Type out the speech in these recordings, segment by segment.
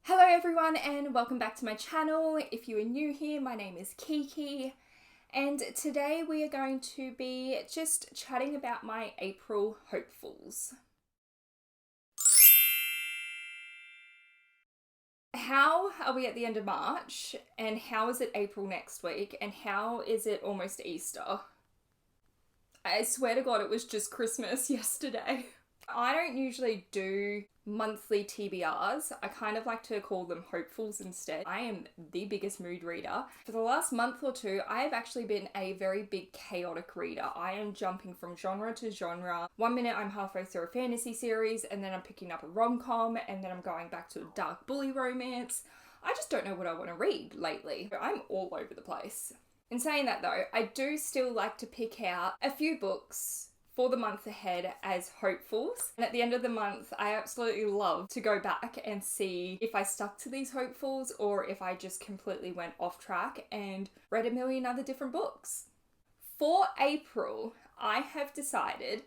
Hello everyone and welcome back to my channel. If you are new here, my name is Kiki and today we are going to be just chatting about my April hopefuls. How are we at the end of March and how is it April next week and how is it almost Easter? I swear to God it was just Christmas yesterday. I don't usually do monthly TBRs. I kind of like to call them hopefuls instead. I am the biggest mood reader. For the last month or two, I have actually been a very big chaotic reader. I am jumping from genre to genre. One minute I'm halfway through a fantasy series and then I'm picking up a rom-com and then I'm going back to a dark bully romance. I just don't know what I want to read lately. I'm all over the place. In saying that though, I do still like to pick out a few books for the month ahead as hopefuls. And at the end of the month, I absolutely love to go back and see if I stuck to these hopefuls or if I just completely went off track and read a million other different books. For April, I have decided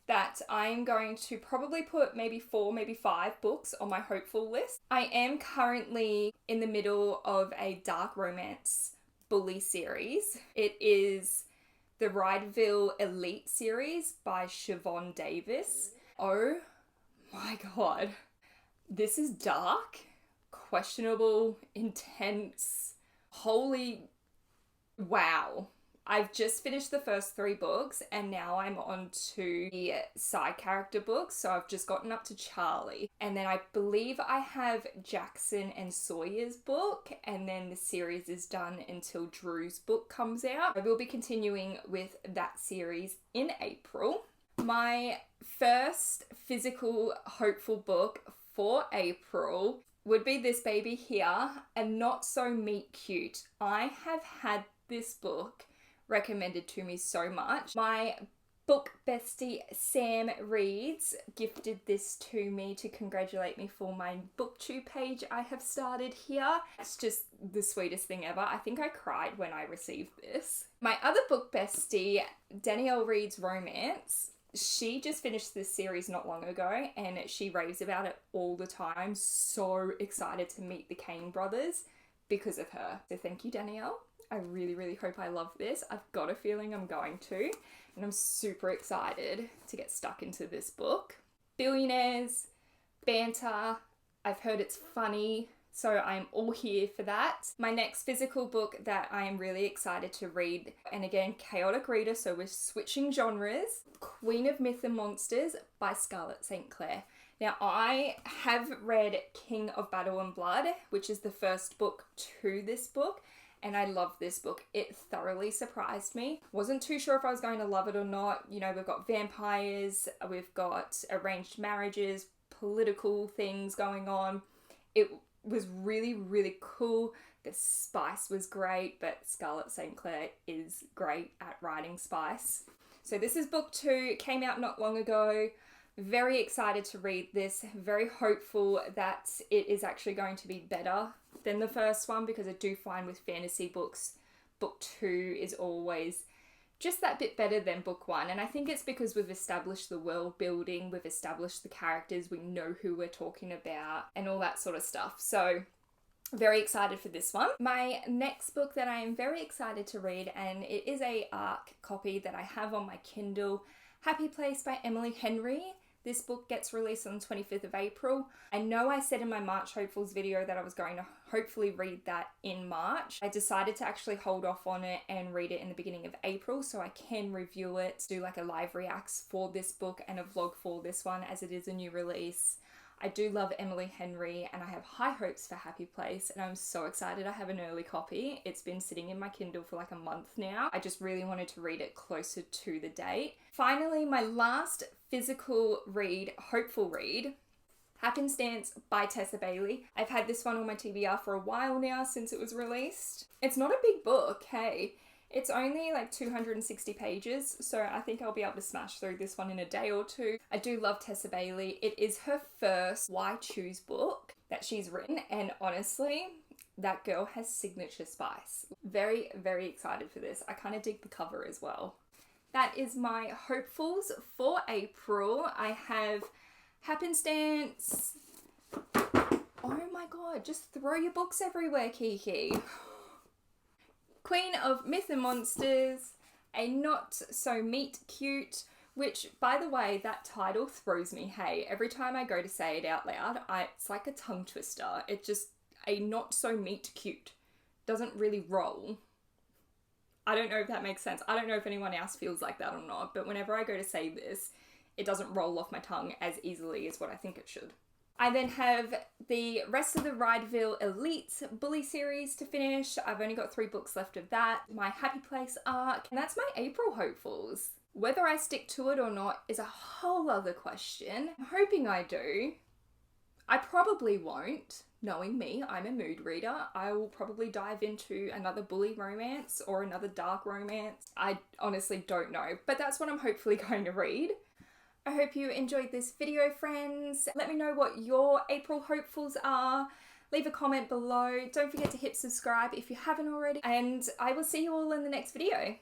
that I'm going to probably put maybe 4, maybe 5 books on my hopeful list. I am currently in the middle of a dark romance bully series. It is the Rydeville Elite series by Siobhan Davis. Oh my God. This is dark, questionable, intense. Holy wow. I've just finished the first 3 books and now I'm on to the side character books. So I've just gotten up to Charlie. And then I believe I have Jackson and Sawyer's book. And then the series is done until Drew's book comes out. I will be continuing with that series in April. My first physical hopeful book for April would be this baby here, A Not So Meet Cute. I have had this book recommended to me so much. My book bestie Sam Reads gifted this to me to congratulate me for my booktube page I have started here. It's just the sweetest thing ever. I think I cried when I received this. My other book bestie, Danielle Reads Romance, she just finished this series not long ago and she raves about it all the time. So excited to meet the Kane brothers because of her. So thank you, Danielle. I really, really hope I love this. I've got a feeling I'm going to, and I'm super excited to get stuck into this book. Billionaires, banter, I've heard it's funny, so I'm all here for that. My next physical book that I am really excited to read, and again, chaotic reader, so we're switching genres, Queen of Myth and Monsters by Scarlett St. Clair. Now, I have read King of Battle and Blood, which is the first book to this book, and I love this book. It thoroughly surprised me. Wasn't too sure if I was going to love it or not. You know, we've got vampires, we've got arranged marriages, political things going on. It was really, really cool. The spice was great, but Scarlett St. Clair is great at writing spice. So this is book 2, came out not long ago. Very excited to read this, very hopeful that it is actually going to be better than the first one, because I do find with fantasy books, book 2 is always just that bit better than book 1. And I think it's because we've established the world building, we've established the characters, we know who we're talking about and all that sort of stuff. So very excited for this one. My next book that I am very excited to read, and it is a ARC copy that I have on my Kindle, Happy Place by Emily Henry. This book gets released on the 25th of April. I know I said in my March Hopefuls video that I was going to hopefully read that in March. I decided to actually hold off on it and read it in the beginning of April so I can review it, do like a live reacts for this book and a vlog for this one as it is a new release. I do love Emily Henry and I have high hopes for Happy Place and I'm so excited I have an early copy. It's been sitting in my Kindle for like a month now. I just really wanted to read it closer to the date. Finally, my last physical read, hopeful read, Happenstance by Tessa Bailey. I've had this one on my TBR for a while now since it was released. It's not a big book, hey. It's only like 260 pages, so I think I'll be able to smash through this one in a day or two. I do love Tessa Bailey. It is her first Why Choose book that she's written, and honestly, that girl has signature spice. Very, very excited for this. I kind of dig the cover as well. That is my hopefuls for April. I have Happenstance, Oh my god, just throw your books everywhere, Kiki. Queen of Myth and Monsters, a not so meet cute, which, by the way, that title throws me, hey. Every time I go to say it out loud, it's like a tongue twister. It just, a not so meet cute. Doesn't really roll. I don't know if that makes sense. I don't know if anyone else feels like that or not, but whenever I go to say this, it doesn't roll off my tongue as easily as what I think it should. I then have the rest of the Rydeville Elite Bully series to finish. I've only got 3 books left of that. My Happy Place arc, and that's my April hopefuls. Whether I stick to it or not is a whole other question. I'm hoping I do. I probably won't. Knowing me, I'm a mood reader. I will probably dive into another bully romance or another dark romance. I honestly don't know, but that's what I'm hopefully going to read. I hope you enjoyed this video, friends. Let me know what your April hopefuls are. Leave a comment below. Don't forget to hit subscribe if you haven't already. And I will see you all in the next video.